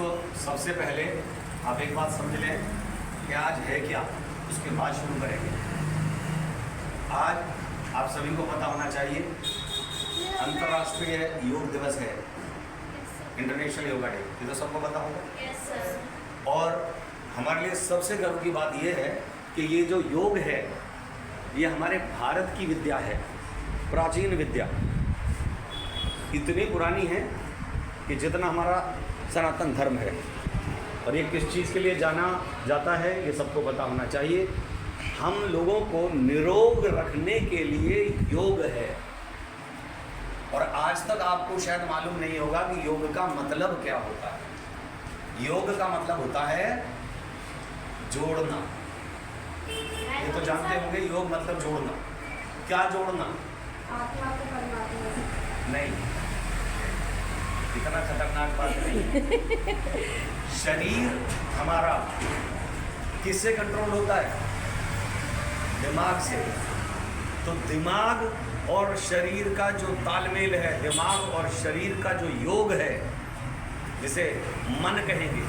दोस्तों, सबसे पहले आप एक बात समझ लें कि आज है क्या, उसके बाद शुरू करेंगे। आज आप सभी को पता होना चाहिए अंतर्राष्ट्रीय योग दिवस है, इंटरनेशनल योगा डे। ये तो सबको पता होगा। Yes, sir. और हमारे लिए सबसे गर्व की बात यह है कि ये जो योग है ये हमारे भारत की विद्या है, प्राचीन विद्या। इतनी पुरानी है कि जितना हमारा सनातन धर्म है। और ये किस चीज़ के लिए जाना जाता है ये सबको पता होना चाहिए। हम लोगों को निरोग रखने के लिए योग है। और आज तक आपको शायद मालूम नहीं होगा कि योग का मतलब क्या होता है। योग का मतलब होता है जोड़ना। ये तो जानते होंगे, योग मतलब जोड़ना। क्या जोड़ना? आत्मा को परमात्मा से। नहीं, इतना खतरनाक बात नहीं। शरीर हमारा किससे कंट्रोल होता है? दिमाग से। तो दिमाग और शरीर का जो तालमेल है, दिमाग और शरीर का जो योग है, जिसे मन कहेंगे,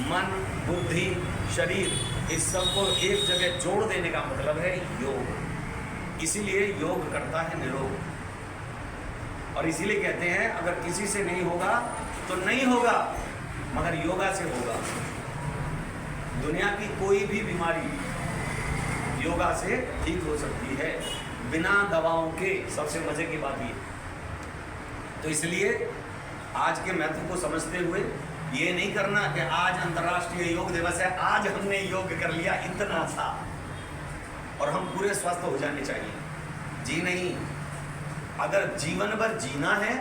मन, बुद्धि, शरीर, इस सबको एक जगह जोड़ देने का मतलब है योग। इसीलिए योग करता है निरोग। और इसीलिए कहते हैं अगर किसी से नहीं होगा तो नहीं होगा, मगर योगा से होगा। दुनिया की कोई भी बीमारी योगा से ठीक हो सकती है, बिना दवाओं के। सबसे मजे की बात ये। तो इसलिए आज के महत्व को समझते हुए ये नहीं करना कि आज अंतर्राष्ट्रीय योग दिवस है, आज हमने योग कर लिया, इतना सा, और हम पूरे स्वस्थ हो जाने चाहिए। जी नहीं। अगर जीवन भर जीना है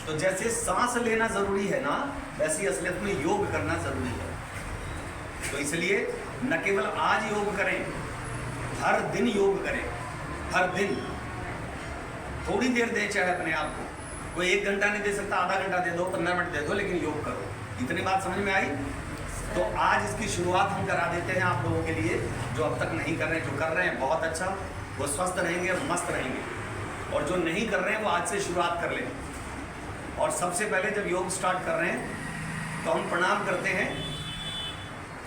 तो जैसे सांस लेना जरूरी है ना, वैसे असलियत में योग करना जरूरी है। तो इसलिए न केवल आज योग करें, हर दिन योग करें। हर दिन थोड़ी देर दें, चाहे अपने आप को। कोई 1 घंटा नहीं दे सकता, आधा घंटा दे दो, 15 मिनट दे दो, लेकिन योग करो। इतनी बात समझ में आई? तो आज इसकी शुरुआत हम करा देते हैं आप लोगों के लिए, जो अब तक नहीं कर रहे हैं। जो कर रहे हैं बहुत अच्छा, वो स्वस्थ रहेंगे, मस्त रहेंगे। और जो नहीं कर रहे हैं वो आज से शुरुआत कर लें। और सबसे पहले जब योग स्टार्ट कर रहे हैं तो हम प्रणाम करते हैं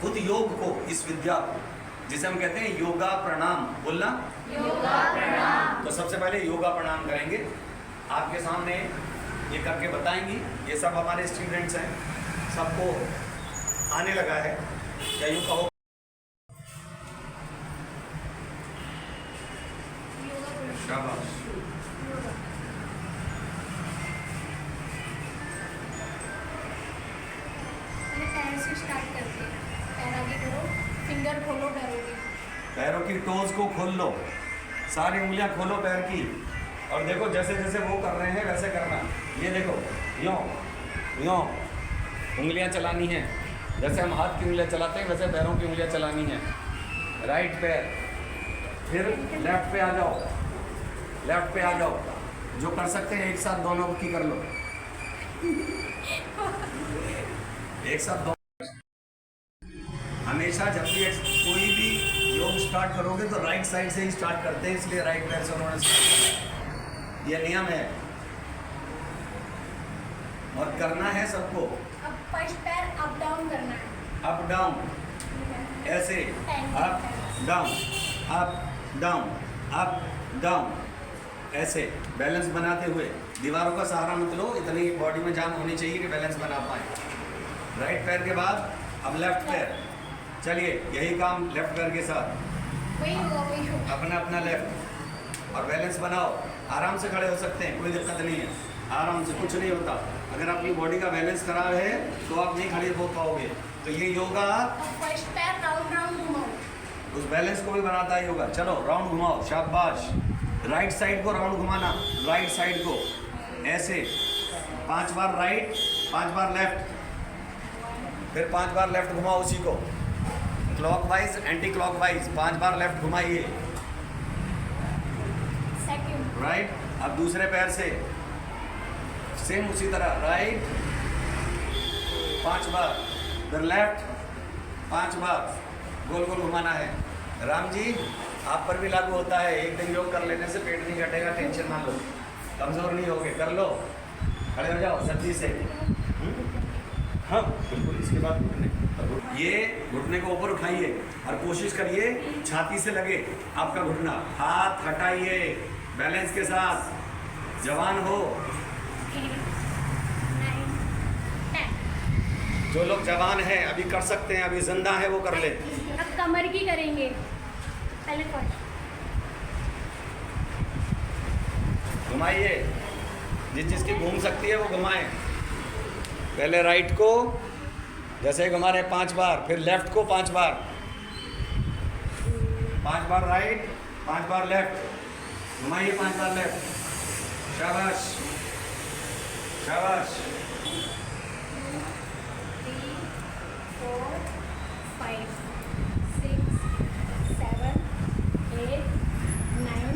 खुद योग को, इस विद्या को, जिसे हम कहते हैं योगा प्रणाम। बोलना योगा प्रणाम। तो सबसे पहले योगा प्रणाम करेंगे। आपके सामने ये करके बताएंगी। ये सब हमारे स्टूडेंट्स हैं, सबको आने लगा है। क्या यूँ कहो? शाबाश। पैर से स्टार्ट करते हैं। पैर आगे करो, फिंगर खोलो पैरों की। पैरों की टोज को खोल लो, सारी उंगलियां खोलो पैर की। और देखो जैसे जैसे वो कर रहे हैं वैसे करना। ये देखो, यों यों उंगलियां चलानी है। जैसे हम हाथ की उंगलियां चलाते हैं वैसे पैरों की उंगलियां चलानी है। राइट पैर, फिर लेफ्ट पे आ जाओ, लेफ्ट पे आ जाओ। जो कर सकते हैं एक साथ दोनों की कर लो, एक साथ दोनों। हमेशा जब भी कोई भी योग स्टार्ट करोगे तो राइट साइड से ही स्टार्ट करते हैं, इसलिए राइट पैर से उन्होंने स्टार्ट किया। यह नियम है और करना है सबको। अब फर्स्ट पैर अप डाउन करना है। अप डाउन, ऐसे up down, up down, up down, ऐसे बैलेंस बनाते हुए। दीवारों का सहारा मत लो, इतनी बॉडी में जान होनी चाहिए कि बैलेंस बना पाए। राइट पैर के बाद अब लेफ्ट पैर। चलिए यही काम लेफ्ट पैर के साथ, वही होगा, वही होगा। अपना अपना लेफ्ट, और बैलेंस बनाओ। आराम से खड़े हो सकते हैं, कोई दिक्कत नहीं है, आराम से, कुछ नहीं होता। अगर आपकी बॉडी का बैलेंस खराब है तो आप नहीं खड़े हो पाओगे। तो ये योगा अब फर्स्ट पैर राउंड राउंड घुमाओ। उस बैलेंस को भी बनाता है योगा। चलो राउंड घुमाओ, शाबाश। राइट साइड को राउंड घुमाना, राइट साइड को ऐसे 5 बार राइट, 5 बार लेफ्ट, फिर 5 बार लेफ्ट घुमाओ उसी को। क्लॉकवाइज, एंटी क्लॉकवाइज 5 बार लेफ्ट घुमाइए। Second right. अब दूसरे पैर से सेम उसी तरह, राइट 5 बार, फिर लेफ्ट 5 बार, गोल गोल घुमाना है। राम जी आप पर भी लागू होता है। एक दिन योग कर लेने से पेट नहीं घटेगा, टेंशन ना लो, कमज़ोर नहीं होगे। कर लो, खड़े हो जाओ सब्जी से। हाँ बिल्कुल, इसके बाद घुटने, ये घुटने को ऊपर उठाइए और कोशिश करिए छाती से लगे आपका घुटना। हाथ हटाइए बैलेंस के साथ, जवान हो। 8 9 10। जो लोग जवान हैं अभी कर सकते हैं, अभी जिंदा है वो कर ले। अब कमर की करेंगे, पहले फर्स्ट घुमाइए, जिस जिसकी घूम सकती है वो घुमाएं। पहले राइट को जैसे घुमा रहे 5 बार, फिर लेफ्ट को 5 बार, 5 बार राइट, 5 बार लेफ्ट, घुमाइए 5 बार लेफ्ट। शाबाश शाबाश। 3 4 5 6 7 8 9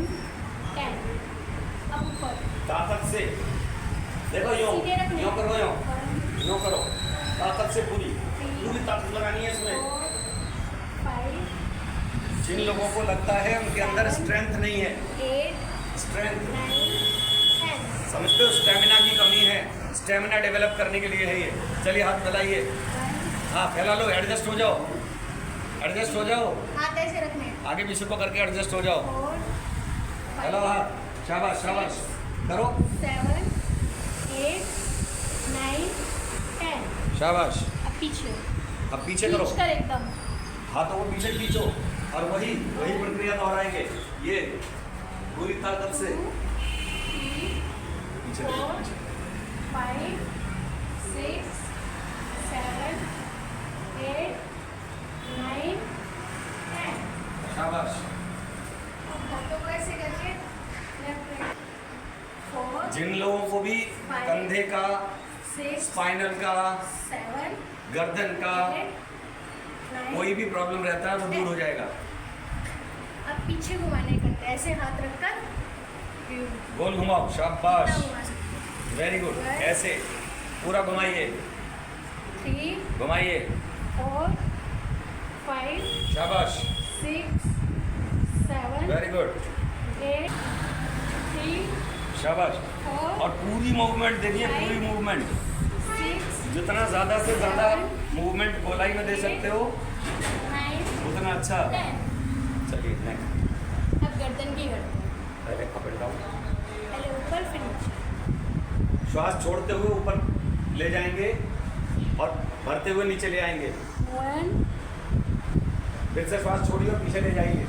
10। अब ऊपर ताकत से देखो, यूं सीधे रखने। यूं करो, यूं 1 यूं करो, ताकत से पूरी पूरी ताकत लगानी है इसमें। 4 5 जिन लोगों को लगता है उनके अंदर स्ट्रेंथ नहीं है, 8 स्ट्रेंथ 9 10। समझते हो, स्टेमिना की कमी है, स्टेमिना डेवलप करने के लिए है ये। चलिए हाथ फैलाइए, 1 हाँ फैला लो, एडजस्ट हो जाओ, एडजस्ट हो जाओ, हाथ ऐसे रखने। आगे पीछे को करके एडजस्ट हो जाओ। 4 फैलाओ हाथ, शाबाश शाबाश, करो 7 8 9 10। शाबाश। अब पीछे अब पीछे करो, खींच कर एकदम। हाथों को पीछे खींचो और वही वही प्रक्रिया दोहराएंगे, ये पूरी ताकत से 3 पीछे 4 5 6 7 8 9 10। शाबाश। हाथों को ऐसे करके लेफ्ट राइट 4 जिन लोगों को भी कंधे का, 6 स्पाइनल का, 7 गर्दन का 8 9। कोई भी प्रॉब्लम रहता है वो दूर हो जाएगा। अब पीछे घुमाने करते हैं, ऐसे हाथ रखकर गोल घुमाओ, शाबाश, कितना घुमा सकते वेरी गुड। ऐसे पूरा घुमाइए, 3 घुमाइए, 4 5 शाबाश, 6 7 वेरी गुड, 8 3 शाबाश। 4 और पूरी मूवमेंट देखिए, पूरी मूवमेंट, 6 जितना ज़्यादा से ज़्यादा मूवमेंट गोलाई में दे सकते हो 9 उतना अच्छा। 10। चलिए नेक्स्ट, अब गर्दन की करते हैं, पहले अप एंड डाउन, पहले ऊपर फिर नीचे। श्वास छोड़ते हुए ऊपर ले जाएंगे और भरते हुए नीचे ले आएंगे। 1 फिर से श्वास छोड़िए और पीछे ले जाइए,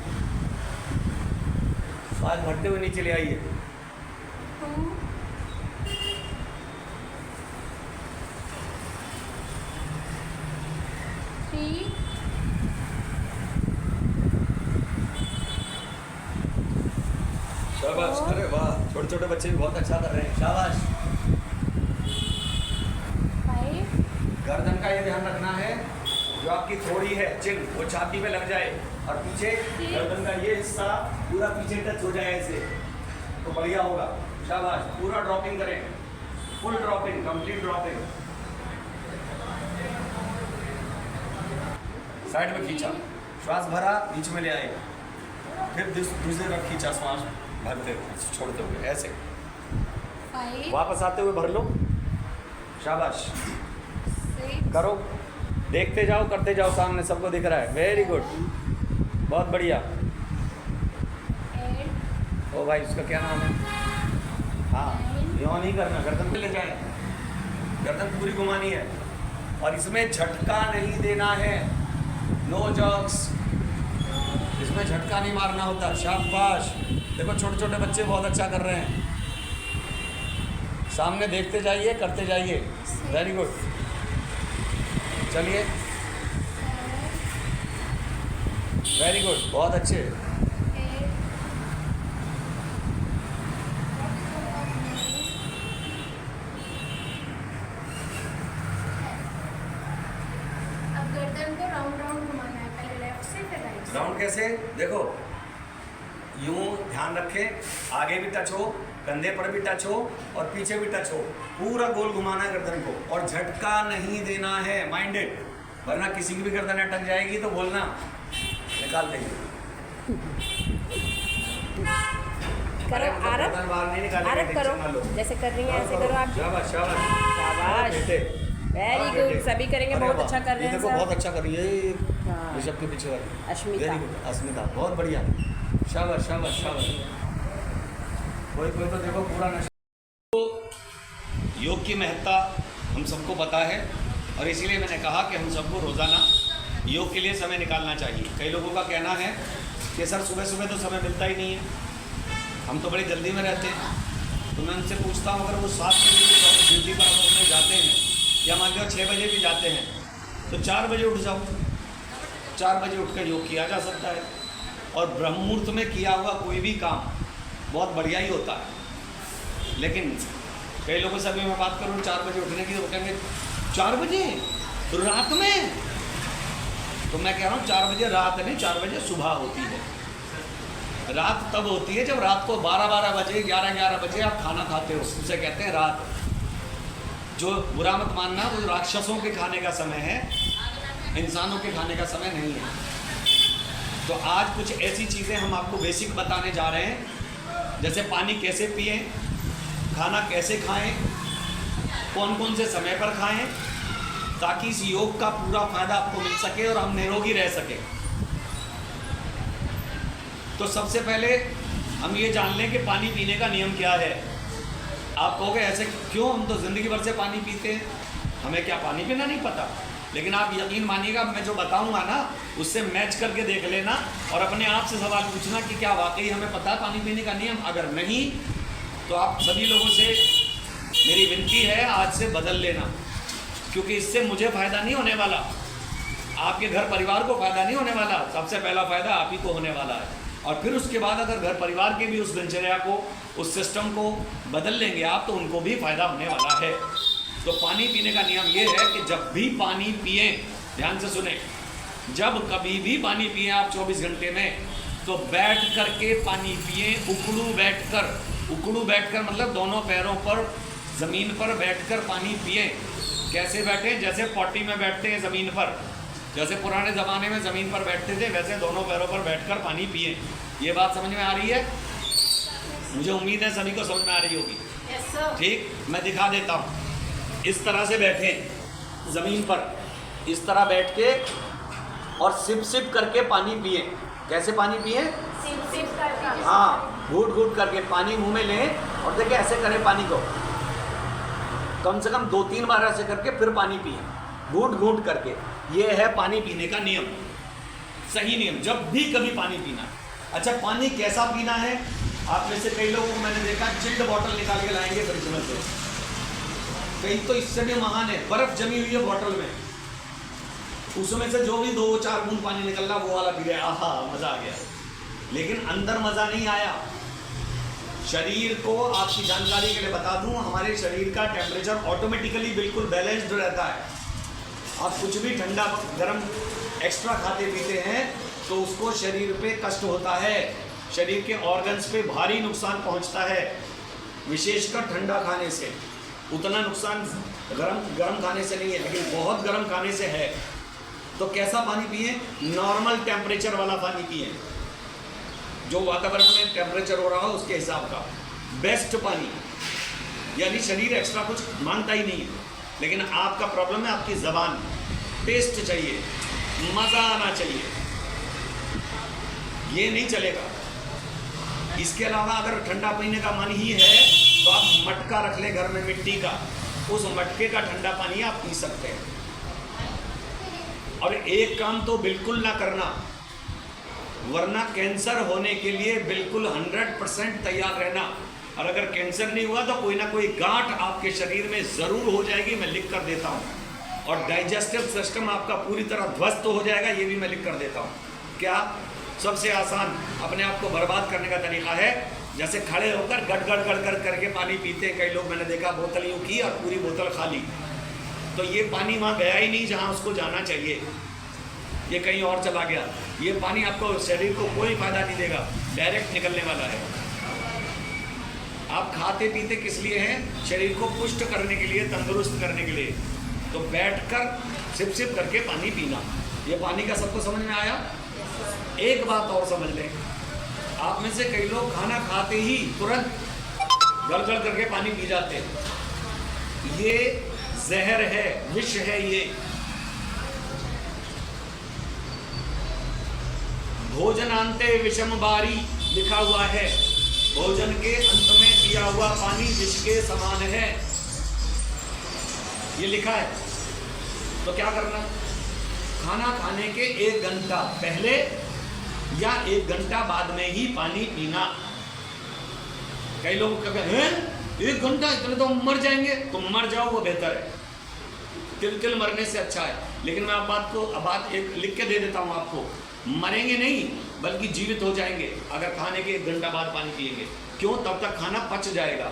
श्वास भरते हुए नीचे ले आइए। 2 3 शाबाश, अरे वाह, छोटे छोटे बच्चे भी बहुत अच्छा कर रहे हैं, शाबाश। 5 गर्दन का ये ध्यान रखना है, जो आपकी थोड़ी है चिन वो छाती पे लग जाए और पीछे गर्दन का ये हिस्सा पूरा पीछे टच हो जाए ऐसे, तो बढ़िया होगा। शाबाश, पूरा ड्रॉपिंग करें, full dropping, complete dropping. Side में खींचा, श्वास भरा, बीच में ले आए, फिर दूसरे तरफ खींचा, श्वास भरते हुए छोड़ते हुए ऐसे, 5 वापस आते हुए भर लो। शाबाश, 6 करो, देखते जाओ, करते जाओ, सामने सबको दिख रहा है, वेरी गुड, बहुत बढ़िया। 8 ओ भाई उसका क्या नाम है, हाँ यों नहीं करना, गर्दन पे ले जाए, गर्दन पूरी घुमानी है और इसमें झटका नहीं देना है, नो जर्क्स, इसमें झटका नहीं मारना होता। शाबाश, देखो छोटे छोटे बच्चे बहुत अच्छा कर रहे हैं, सामने देखते जाइए, करते जाइए, वेरी गुड। चलिए, 7 वेरी गुड, बहुत अच्छे। 8 अब गर्दन को राउंड राउंड घुमाना है, पहले लेफ्ट से फिर राइट से। राउंड कैसे, देखो यूं ध्यान रखें, आगे भी टच हो, कंधे पर भी टच हो और पीछे भी टच हो, पूरा गोल घुमाना है गर्दन को और झटका नहीं देना है, माइंडेड, वरना किसी की भी गर्दन अटक जाएगी तो बोलना, निकाल देंगे। करो आरब, गर्दन बाहर नहीं निकालेंगे, आरब करो, टेंशन ना लो। जैसे कर रही हैं ऐसे करो आप। शाबाश शाबाश शाबाश। बेटे, वेरी हाँ, गुड, बेटे। सभी करेंगे, अरे बहुत वाह, अच्छा कर रहे ये हैं देखो सब। बहुत अच्छा कर रही है ये हाँ। ऋषभ के पीछे वाली। अस्मिता। Very good, अस्मिता बहुत बढ़िया, शाबाश शाबाश शाबाश। कोई कोई तो देखो पूरा नशा। योग की महत्ता हम सबको पता है और इसीलिए मैंने कहा कि हम सबको रोज़ाना योग के लिए समय निकालना चाहिए। कई लोगों का कहना है कि सर सुबह सुबह तो समय मिलता ही नहीं है, हम तो बड़ी जल्दी में रहते हैं। तो मैं उनसे पूछता हूँ अगर वो 7 बजे भी ड्यूटी पर अपने जाते हैं या मान लो 6 बजे भी जाते हैं तो 4 बजे उठ जाओ, 4 बजे उठकर योग किया जा सकता है। और ब्रह्म मुहूर्त में किया हुआ कोई भी काम बहुत बढ़िया ही होता है। लेकिन कई लोगों से अभी मैं बात करूँ 4 बजे उठने की तो वो कहेंगे 4 बजे रात में, तो मैं कह रहा हूँ 4 बजे रात नहीं, 4 बजे सुबह होती है। रात तब होती है जब रात को 12-12 बजे 11-11 बजे आप खाना खाते हो, उसे कहते हैं रात। जो बुरा मत मानना, वो राक्षसों के खाने का समय है, इंसानों के खाने का समय नहीं है। तो आज कुछ ऐसी चीज़ें हम आपको बेसिक बताने जा रहे हैं, जैसे पानी कैसे पिएं, खाना कैसे खाएं, कौन कौन से समय पर खाएं, ताकि इस योग का पूरा फायदा आपको मिल सके और हम निरोगी रह सके। तो सबसे पहले हम ये जान लें कि पानी पीने का नियम क्या है। आप कहोगे ऐसे क्यों, हम तो ज़िंदगी भर से पानी पीते हैं, हमें क्या पानी पीना नहीं पता। लेकिन आप यकीन मानिएगा, मैं जो बताऊंगा ना उससे मैच करके देख लेना और अपने आप से सवाल पूछना कि क्या वाकई हमें पता है पानी पीने का नियम। अगर नहीं तो आप सभी लोगों से मेरी विनती है आज से बदल लेना, क्योंकि इससे मुझे फ़ायदा नहीं होने वाला, आपके घर परिवार को फ़ायदा नहीं होने वाला। सबसे पहला फ़ायदा आप ही को होने वाला है। और फिर उसके बाद अगर घर परिवार के भी उस दिनचर्या को, उस सिस्टम को बदल लेंगे आप, तो उनको भी फ़ायदा होने वाला है। तो पानी पीने का नियम ये है कि जब भी पानी पिए, ध्यान से सुने, जब कभी भी पानी पिए आप 24 घंटे में, तो बैठ करके पानी पिए, उकड़ू बैठकर मतलब दोनों पैरों पर ज़मीन पर बैठकर पानी पिए। कैसे बैठे, जैसे पॉटी में बैठते हैं ज़मीन पर, जैसे पुराने ज़माने में ज़मीन पर बैठते थे, वैसे दोनों पैरों पर बैठकर पानी पिए। ये बात समझ में आ रही है? मुझे उम्मीद है सभी को समझ में आ रही होगी। ठीक, मैं दिखा देता हूँ। इस तरह से बैठे ज़मीन पर, इस तरह बैठ के और सिप सिप करके पानी पिए। कैसे पानी पिए? हाँ, घूट घूट करके पानी मुंह में लें और देखिए ऐसे करें पानी को, कम से कम 2-3 बार ऐसे करके फिर पानी पिए, घूट घूट करके। ये है पानी पीने का नियम, सही नियम, जब भी कभी पानी पीना है। अच्छा, पानी कैसा पीना है? आप में से कई लोगों को मैंने देखा चिल्ड बॉटल निकाल के लाएंगे फ्रिज में से, कई तो इससे भी महान है, बर्फ जमी हुई है बॉटल में, उसमें से जो भी 2-4 बूंद पानी निकल रहा वो वाला पी रहे, आहा मजा आ गया। लेकिन अंदर मजा नहीं आया। शरीर को आपकी जानकारी के लिए बता दूं, हमारे शरीर का टेम्परेचर ऑटोमेटिकली बिल्कुल बैलेंस्ड रहता है। आप कुछ भी ठंडा गर्म एक्स्ट्रा खाते पीते हैं तो उसको शरीर पे कष्ट होता है, शरीर के ऑर्गन्स पे भारी नुकसान पहुंचता है, विशेषकर ठंडा खाने से। उतना नुकसान गर्म खाने से नहीं है, लेकिन बहुत गर्म खाने से है। तो कैसा पानी पिए? नॉर्मल टेम्परेचर वाला पानी पिए, जो वातावरण में टेम्परेचर हो रहा हो उसके हिसाब का बेस्ट पानी। यानी शरीर एक्स्ट्रा कुछ मांगता ही नहीं है, लेकिन आपका प्रॉब्लम है आपकी ज़बान, टेस्ट चाहिए, मज़ा आना चाहिए, ये नहीं चलेगा। इसके अलावा अगर ठंडा पीने का मन ही है तो आप मटका रख ले घर में मिट्टी का, उस मटके का ठंडा पानी आप पी सकते हैं। और एक काम तो बिल्कुल ना करना, वरना कैंसर होने के लिए बिल्कुल 100% तैयार रहना। और अगर कैंसर नहीं हुआ तो कोई ना कोई गांठ आपके शरीर में ज़रूर हो जाएगी, मैं लिख कर देता हूँ। और डाइजेस्टिव सिस्टम आपका पूरी तरह ध्वस्त हो जाएगा, ये भी मैं लिख कर देता हूँ। क्या? सबसे आसान अपने आप को बर्बाद करने का तरीका है, जैसे खड़े होकर गट गट गट कर करके पानी पीते हैं कई लोग, मैंने देखा बोतल यूँ की और पूरी बोतल खाली। तो ये पानी वहाँ गया ही नहीं जहाँ उसको जाना चाहिए, ये कहीं और चला गया। ये पानी आपको शरीर को कोई फायदा नहीं देगा, डायरेक्ट निकलने वाला है। आप खाते पीते किस लिए हैं? शरीर को पुष्ट करने के लिए, तंदुरुस्त करने के लिए। तो बैठकर सिप सिप करके पानी पीना, ये पानी का सबको समझ में आया? एक बात और समझ लें, आप में से कई लोग खाना खाते ही तुरंत गल गल करके पानी पी जाते हैं। ये जहर है, विष है ये। भोजनांते विषम बारी लिखा हुआ है, भोजन के अंत में पिया हुआ पानी विष के समान है, ये लिखा है। तो क्या करना, खाना खाने के 1 घंटा पहले या 1 घंटा बाद में ही पानी पीना। कई लोग कहते हैं 1 घंटा, इतने तो मर जाएंगे। तुम मर जाओ वो बेहतर है, तिल मरने से अच्छा है। लेकिन मैं बात एक लिख के दे देता हूँ आपको, मरेंगे नहीं बल्कि जीवित हो जाएंगे अगर खाने के 1 घंटा बाद पानी पिएंगे। क्यों? तब तक खाना पच जाएगा।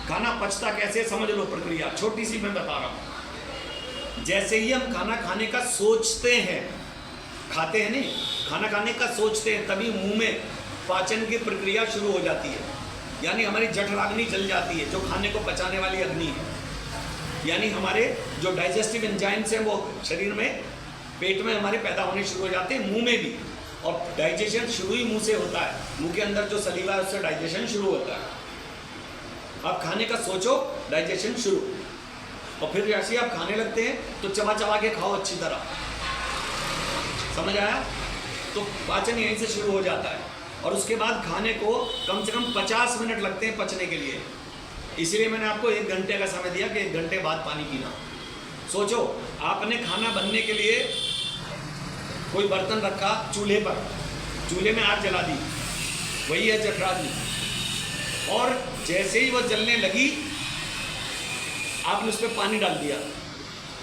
खाना पचता कैसे, समझ लो प्रक्रिया, छोटी सी मैं बता रहा हूँ। जैसे ही हम खाना खाने का सोचते हैं, खाते हैं नहीं, खाना खाने का सोचते हैं, तभी मुंह में पाचन की प्रक्रिया शुरू हो जाती है। यानी हमारी जठराग्नि जल जाती है, जो खाने को पचाने वाली अग्नि है। यानी हमारे जो डाइजेस्टिव एंजाइम्स हैं वो शरीर में, पेट में हमारे पैदा होने शुरू हो जाते हैं, मुंह में भी। और डाइजेशन शुरू ही मुंह से होता है, मुंह के अंदर जो सलीवा है उससे डाइजेशन शुरू होता है। आप खाने का सोचो, डाइजेशन शुरू, और फिर जैसे आप खाने लगते हैं तो चबा चबा के खाओ अच्छी तरह, समझ आया? तो पाचन यहीं से शुरू हो जाता है। और उसके बाद खाने को कम से कम 50 मिनट लगते हैं पचने के लिए। इसलिए मैंने आपको 1 घंटे का समय दिया कि 1 घंटे बाद पानी पीना। सोचो, आपने खाना बनने के लिए कोई बर्तन रखा चूल्हे पर, चूल्हे में आग जला दी, वही है जठराग्नि। और जैसे ही वह जलने लगी आपने उस पर पानी डाल दिया।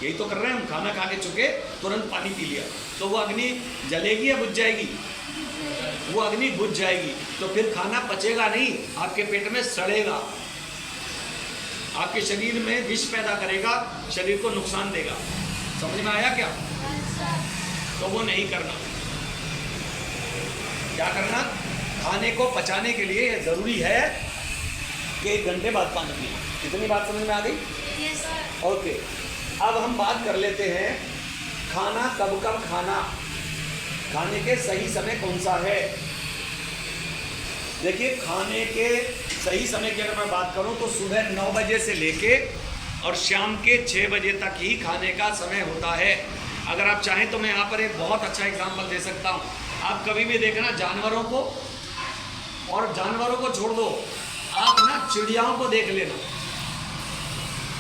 यही तो कर रहे हैं हम, खाना खा के चुके तुरंत पानी पी लिया, तो वो अग्नि जलेगी या बुझ जाएगी? वो अग्नि बुझ जाएगी। तो फिर खाना पचेगा नहीं, आपके पेट में सड़ेगा, आपके शरीर में विष पैदा करेगा, शरीर को नुकसान देगा। समझ में आया क्या? तो वो नहीं करना। क्या करना? खाने को पचाने के लिए यह जरूरी है कि 1 घंटे बाद पानी पीना। इतनी बात समझ में आ गई? Yes sir. ओके, अब हम बात कर लेते हैं खाना कब कब खाना, खाने के सही समय कौन सा है। देखिए, खाने के सही समय की अगर मैं बात करूं तो सुबह 9 बजे से लेके और शाम के 6 बजे तक ही खाने का समय होता है। अगर आप चाहें तो मैं यहाँ पर एक बहुत अच्छा एग्जाम्पल दे सकता हूँ। आप कभी भी देखना जानवरों को, और जानवरों को छोड़ दो, आप ना चिड़ियाओं को देख लेना।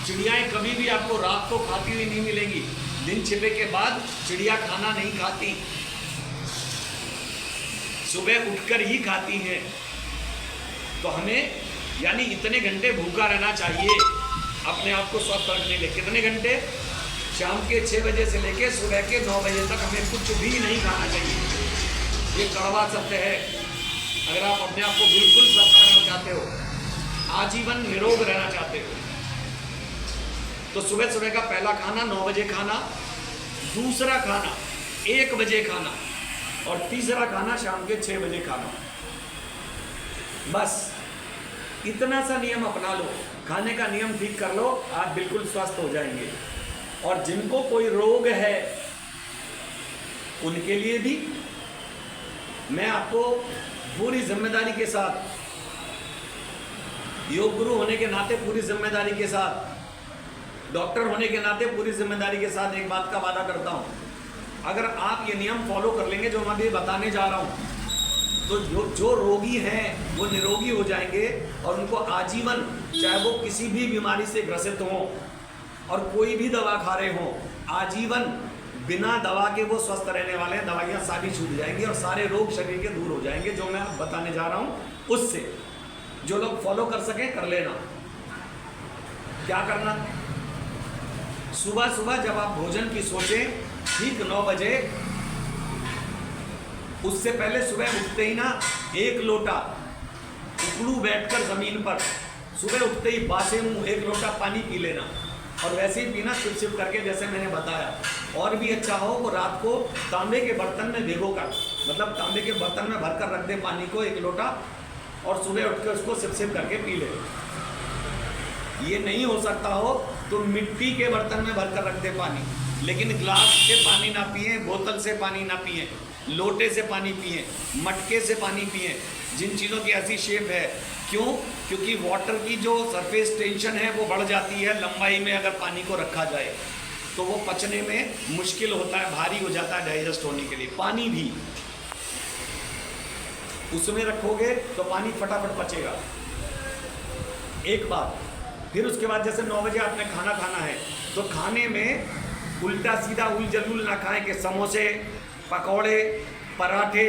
चिड़ियाएं कभी भी आपको रात को खाती हुई नहीं मिलेंगी। दिन छिपे के बाद चिड़िया खाना नहीं खाती, सुबह उठकर ही खाती हैं। तो हमें यानी इतने घंटे भूखा रहना चाहिए अपने आप को स्वस्थ रखने के लिए। कितने घंटे? शाम के 6 बजे से लेकर सुबह के 9 बजे तक हमें कुछ भी नहीं खाना चाहिए। ये कड़वा सत्य है। अगर आप अपने आप को बिल्कुल स्वस्थ रखना चाहते हो, आजीवन निरोग रहना चाहते हो, तो सुबह सुबह का पहला खाना 9 बजे खाना, दूसरा खाना 1 बजे खाना, और तीसरा खाना शाम के 6 बजे खाना। बस इतना सा नियम अपना लो, खाने का नियम ठीक कर लो, आप बिल्कुल स्वस्थ हो जाएंगे। और जिनको कोई रोग है उनके लिए भी मैं आपको पूरी जिम्मेदारी के साथ, योग गुरु होने के नाते पूरी जिम्मेदारी के साथ, डॉक्टर होने के नाते पूरी जिम्मेदारी के साथ एक बात का वादा करता हूं, अगर आप ये नियम फॉलो कर लेंगे जो मैं अभी बताने जा रहा हूं, तो जो रोगी हैं वो निरोगी हो जाएंगे और उनको आजीवन, चाहे वो किसी भी बीमारी से ग्रसित हों और कोई भी दवा खा रहे हों, आजीवन बिना दवा के वो स्वस्थ रहने वाले हैं। दवाइयाँ सारी छूट जाएंगी और सारे रोग शरीर के दूर हो जाएंगे, जो मैं बताने जा रहा हूँ उससे। जो लोग फॉलो कर सकें कर लेना। क्या करना? सुबह सुबह जब आप भोजन की सोचें, ठीक 9 बजे, उससे पहले सुबह उठते ही ना 1 लोटा उकड़ू बैठकर जमीन पर सुबह उठते ही बासे मुंह 1 लोटा पानी पी लेना, और वैसे ही पीना सिप सिप करके जैसे मैंने बताया। और भी अच्छा हो वो रात को तांबे के बर्तन में भिगो कर, मतलब तांबे के बर्तन में भरकर रख दे पानी को 1 लोटा, और सुबह उठ कर उसको सिप सिप करके पी ले। ये नहीं हो सकता हो तो मिट्टी के बर्तन में भरकर रख दे पानी, लेकिन ग्लास से पानी ना पिए, बोतल से पानी ना पिए, लोटे से पानी पिए, मटके से पानी पिए, जिन चीज़ों की ऐसी शेप है क्यों? क्योंकि वाटर की जो सरफेस टेंशन है वो बढ़ जाती है लंबाई में, अगर पानी को रखा जाए तो वो पचने में मुश्किल होता है, भारी हो जाता है डाइजेस्ट होने के लिए। पानी भी उसमें रखोगे तो पानी फटाफट पचेगा, एक बात। फिर उसके बाद जैसे 9 बजे आपने खाना खाना है तो खाने में उल्टा सीधा उल जलूल ना खाएं कि समोसे, पकौड़े, पराठे,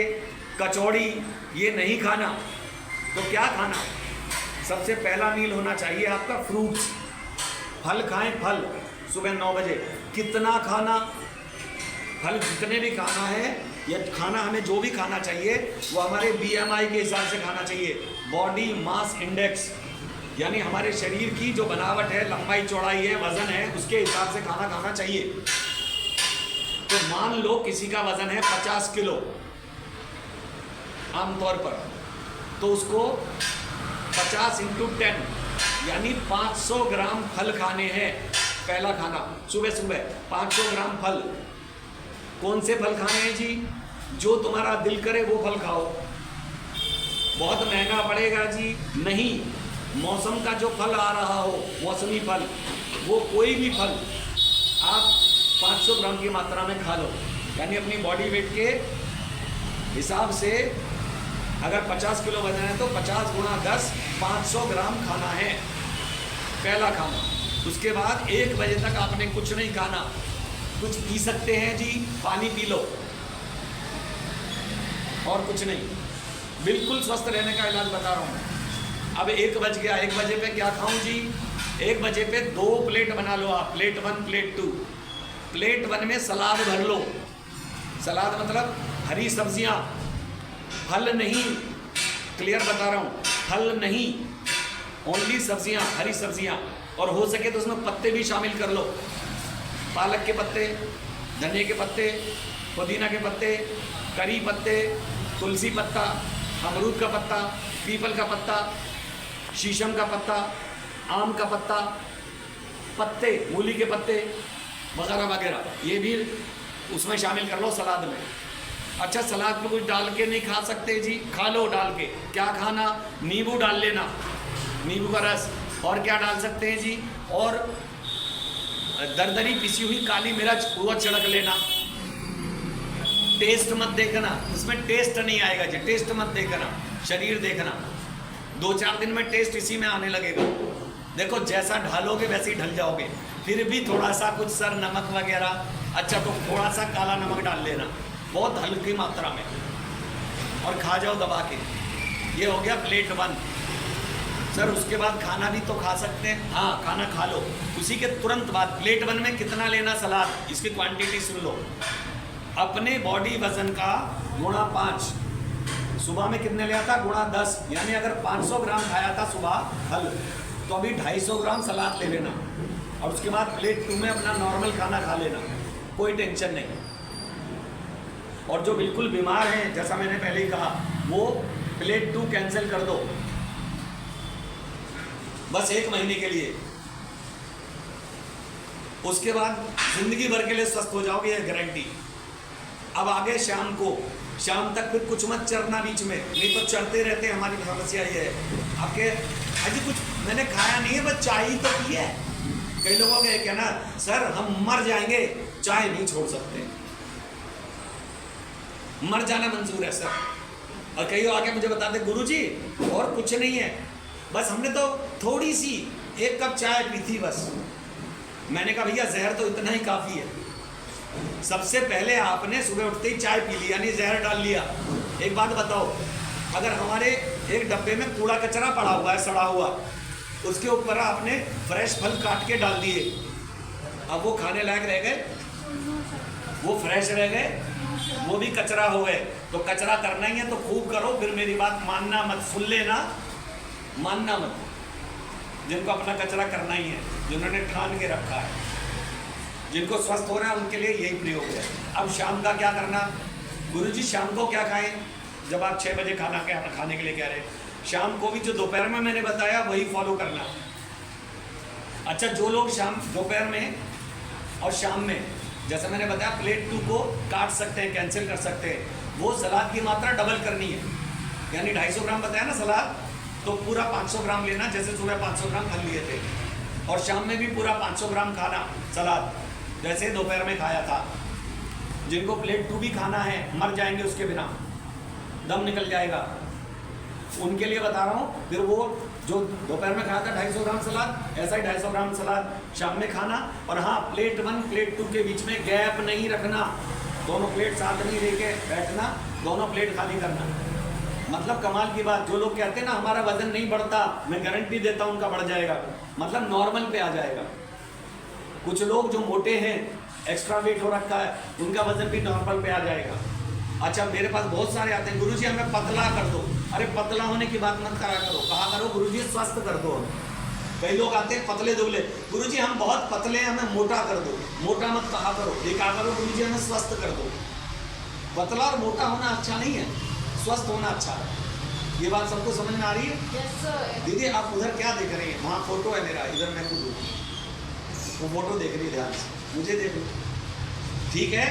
कचौड़ी ये नहीं खाना। तो क्या खाना? सबसे पहला मील होना चाहिए आपका फ्रूट्स, फल खाएं, फल सुबह 9 बजे। कितना खाना? फल जितने भी खाना है, या खाना हमें जो भी खाना चाहिए वो हमारे BMI के हिसाब से खाना चाहिए, बॉडी मास इंडेक्स, यानी हमारे शरीर की जो बनावट है, लंबाई चौड़ाई है, वजन है, उसके हिसाब से खाना खाना चाहिए। तो मान लो किसी का वजन है 50 किलो आमतौर पर, तो उसको 50 × 10 यानी 500 ग्राम फल खाने हैं। पहला खाना सुबह सुबह 500 ग्राम फल। कौन से फल खाने हैं जी? जो तुम्हारा दिल करे वो फल खाओ। बहुत महंगा पड़ेगा जी? नहीं, मौसम का जो फल आ रहा हो, मौसमी फल, वो कोई भी फल आप 500 ग्राम की मात्रा में खा लो। यानी अपनी बॉडी वेट के हिसाब से अगर 50 किलो वजन है तो 50 × 10 500 ग्राम खाना है, पहला खाना। उसके बाद 1 बजे तक आपने कुछ नहीं खाना। कुछ पी सकते हैं जी, पानी पी लो और कुछ नहीं। बिल्कुल स्वस्थ रहने का इलाज बता रहा हूँ। अब 1 बज गया, 1 बजे पे क्या खाऊं जी? 1 बजे पे 2 प्लेट बना लो आप, प्लेट 1 प्लेट 2। प्लेट 1 में सलाद भर लो। सलाद मतलब हरी सब्जियां, फल नहीं, क्लियर बता रहा हूँ, फल नहीं, ओनली सब्जियां, हरी सब्जियां। और हो सके तो उसमें पत्ते भी शामिल कर लो, पालक के पत्ते, धनिया के पत्ते, पुदीना के पत्ते, करी पत्ते, तुलसी पत्ता, अमरूद का पत्ता, पीपल का पत्ता, शीशम का पत्ता, आम का पत्ता, पत्ते, मूली के पत्ते वगैरह वगैरह, ये भी उसमें शामिल कर लो सलाद में। अच्छा, सलाद में कुछ डाल के नहीं खा सकते जी? खा लो डाल के। क्या खाना? नींबू डाल लेना, नींबू का रस। और क्या डाल सकते हैं जी? और दरदरी पिसी हुई काली मिर्च वो छिड़क लेना। टेस्ट मत देखना, उसमें टेस्ट नहीं आएगा जी, टेस्ट मत देखना, शरीर देखना। 2-4 दिन में टेस्ट इसी में आने लगेगा। देखो जैसा ढालोगे वैसे ही ढल जाओगे। फिर भी थोड़ा सा कुछ सर नमक वगैरह, अच्छा तो थोड़ा सा काला नमक डाल लेना, बहुत हल्की मात्रा में, और खा जाओ दबा के। ये हो गया प्लेट 1। सर उसके बाद खाना भी तो खा सकते हैं? हाँ, खाना खा लो। उसी के तुरंत बाद प्लेट 1 में कितना लेना सलाद, इसकी क्वांटिटी सुन लो। अपने बॉडी वजन का गुणा 5। सुबह में कितने लिया था? गुणा 10। यानी अगर 500 ग्राम खाया था सुबह फल, तो अभी 250 ग्राम सलाद ले लेना, और उसके बाद प्लेट 2 में अपना नॉर्मल खाना खा लेना, कोई टेंशन नहीं। और जो बिल्कुल बीमार हैं, जैसा मैंने पहले ही कहा, वो प्लेट 2 कैंसिल कर दो, बस 1 महीने के लिए। उसके बाद जिंदगी भर के लिए स्वस्थ हो जाओगे, ये गारंटी। अब आगे शाम को, शाम तक फिर कुछ मत चरना बीच में, नहीं तो चढ़ते रहते। हमारी समस्या ये है आपके, अजी कुछ मैंने खाया नहीं है, बस चाय ही तो पी है। कई लोगों का कहना, सर हम मर जाएंगे, चाय नहीं छोड़ सकते। मर जाना मंजूर है सर। और कई लोग आके मुझे बताते, गुरुजी और कुछ नहीं है, बस हमने तो थोड़ी सी 1 कप चाय पी थी बस। मैंने कहा भैया जहर तो इतना ही काफ़ी है। सबसे पहले आपने सुबह उठते ही चाय पी ली, यानी जहर डाल लिया। एक बात बताओ, अगर हमारे एक डब्बे में कूड़ा कचरा पड़ा हुआ है, सड़ा हुआ, उसके ऊपर आपने फ्रेश फल काट के डाल दिए, अब वो खाने लायक रह गए? वो फ्रेश रह गए? वो भी कचरा हो गए। तो कचरा करना ही है तो खूब करो, फिर मेरी बात मानना मत, सुन लेना, मानना मत। जिनको अपना कचरा करना ही है, जिन्होंने ठान के रखा है, जिनको स्वस्थ हो रहा है, उनके लिए यही प्रयोग है। अब शाम का क्या करना? गुरुजी शाम को क्या खाएं? जब आप 6 बजे खाना खाने के लिए कह रहे हैं, शाम को भी जो दोपहर में मैंने बताया वही फॉलो करना। अच्छा, जो लोग शाम दोपहर में और शाम में, जैसे मैंने बताया, प्लेट 2 को काट सकते हैं, कैंसिल कर सकते हैं, वो सलाद की मात्रा डबल करनी है। यानी 250 ग्राम बताया ना सलाद, तो पूरा 500 ग्राम लेना, जैसे सुबह 500 ग्राम खा लिए थे, और शाम में भी पूरा 500 ग्राम खाना सलाद, जैसे दोपहर में खाया था। जिनको प्लेट 2 भी खाना है, मर जाएंगे उसके बिना, दम निकल जाएगा, उनके लिए बता रहा हूँ। फिर वो जो दोपहर में खाया था 250 ग्राम सलाद, ऐसा ही 250 ग्राम सलाद शाम में खाना। और हाँ, प्लेट 1 प्लेट 2 के बीच में गैप नहीं रखना, दोनों प्लेट साथ नहीं लेके बैठना, दोनों प्लेट खाली करना। मतलब कमाल की बात, जो लोग कहते हैं ना हमारा वजन नहीं बढ़ता, मैं गारंटी देता हूँ उनका बढ़ जाएगा, मतलब नॉर्मल पे आ जाएगा। कुछ लोग जो मोटे हैं, एक्स्ट्रा वेट हो रखा है, उनका वजन भी नॉर्मल पे आ जाएगा। अच्छा, मेरे पास बहुत सारे आते हैं, गुरुजी हमें पतला कर दो। अरे पतला होने की बात मत करा करो, कहा करो गुरुजी स्वस्थ कर दो हमें। कई लोग आते हैं पतले दुबले, गुरुजी हम बहुत पतले हैं, हमें मोटा कर दो। मोटा मत कहा करो, ये कहा करो गुरुजी हमें स्वस्थ कर दो। पतला और मोटा होना अच्छा नहीं है, स्वस्थ होना अच्छा है। ये बात सबको समझ में आ रही है? Yes, sir. दीदी आप उधर क्या देख रही हैं? वहाँ फोटो है मेरा, इधर मैं खुद हूँ, वो फोटो देख रही है ध्यान से, मुझे देख लो, ठीक है?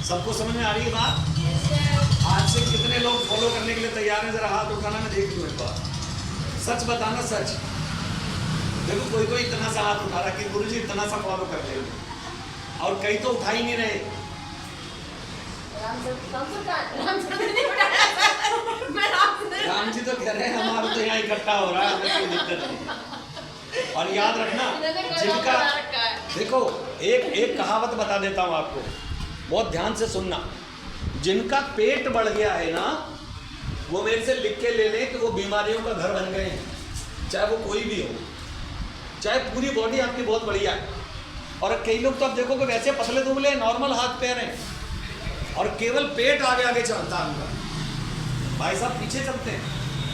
सबको समझ में आ रही है बात? Yes, sir. आज से कितने लोग फॉलो करने के लिए तैयार हैं? जरा हाथ उठाना, मैं देख लूँ एक बार, सच बताना, सच। देखो कोई कोई इतना सा हाथ उठा रहा कि गुरुजी इतना सा फॉलो कर लेंगे, और कई तो उठा ही नहीं रहे। राम जी तो कह रहे हैं हमारा तो यहाँ इकट्ठा हो रहा है, हमें कोई दिक्कत नहीं। और याद रखना, जिनका देखो एक कहावत बता देता हूँ आपको, बहुत ध्यान से सुनना। जिनका पेट बढ़ गया है ना, वो मेरे से लिख के ले लें कि वो बीमारियों का घर बन गए हैं, चाहे वो कोई भी हो, चाहे पूरी बॉडी आपकी बहुत बढ़िया है। और कई लोग तो आप देखो कि वैसे पतले दुबले नॉर्मल हाथ पैर हैं, और केवल पेट आगे आगे चलता है उनका। भाई साहब पीछे चलते हैं,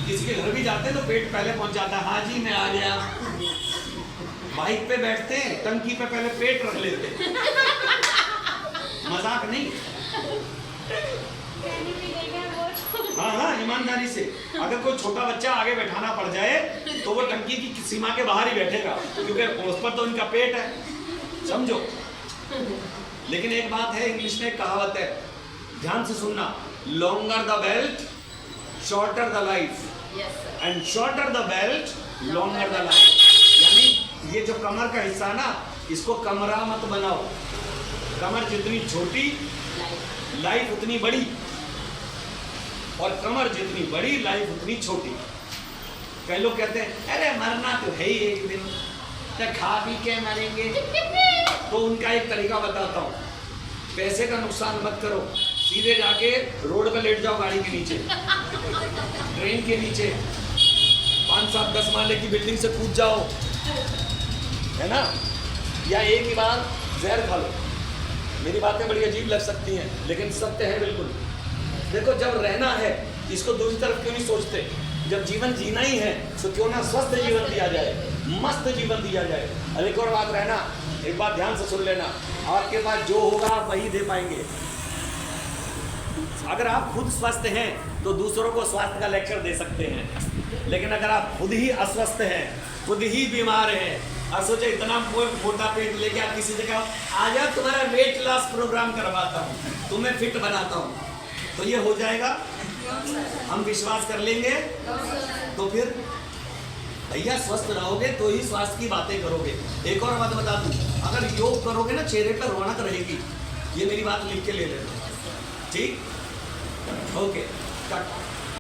किसी के घर भी जाते हैं तो पेट पहले पहुंच जाता है, हाँ जी मैं आ गया। बाइक पे बैठते हैं, टंकी पे पहले पेट रख लेते हैं, मजाक नहीं। हाँ हाँ, ईमानदारी से, अगर कोई छोटा बच्चा आगे बैठाना पड़ जाए तो वो टंकी की सीमा के बाहर ही बैठेगा, क्योंकि उस पर तो उनका पेट है, समझो। लेकिन एक बात है, इंग्लिश में एक कहावत है, ध्यान से सुनना, longer the belt shorter the life, and shorter the belt longer the life. यानी ये जो कमर का हिस्सा है ना, इसको कमरा मत बनाओ। कमर जितनी छोटी लाइफ उतनी बड़ी, और कमर जितनी बड़ी लाइफ उतनी छोटी। कई लोग कहते हैं अरे मरना तो है ही एक दिन, तो खा पी के मरेंगे। तो उनका एक तरीका बताता हूँ, पैसे का नुकसान मत करो, सीधे जाके रोड पे लेट जाओ, गाड़ी के नीचे, ट्रेन के नीचे, 5, 7, 10 माले की बिल्डिंग से कूद जाओ, है ना? या एक ही बार जहर खा लो। मेरी बातें बड़ी अजीब लग सकती हैं, लेकिन सत्य है बिल्कुल। देखो जब रहना है, इसको दूसरी तरफ क्यों नहीं सोचते? जब जीवन जीना ही है तो क्यों ना स्वस्थ जीवन दिया जाए, मस्त जीवन दिया जाए। और एक और बात रहना, एक बात ध्यान से सुन लेना, आपके पास जो होगा आप वही दे पाएंगे। अगर आप खुद स्वस्थ हैं तो दूसरों को स्वास्थ्य का लेक्चर दे सकते हैं, लेकिन अगर आप खुद ही अस्वस्थ हैं, खुद ही बीमार हैं, और सोचे इतना मोटा पेट लेके आप किसी जगह आ जाओ, तुम्हारा वेट लॉस प्रोग्राम करवाता हूँ, तुम्हें फिट बनाता हूँ, तो ये हो जाएगा? हम विश्वास कर लेंगे? तो फिर भैया स्वस्थ रहोगे तो ही स्वास्थ्य की बातें करोगे। एक और बात बता दूं, अगर योग करोगे ना, चेहरे पर रौनक रहेगी। ये मेरी बात लिख के ले लेना, ठीक? Okay, cut.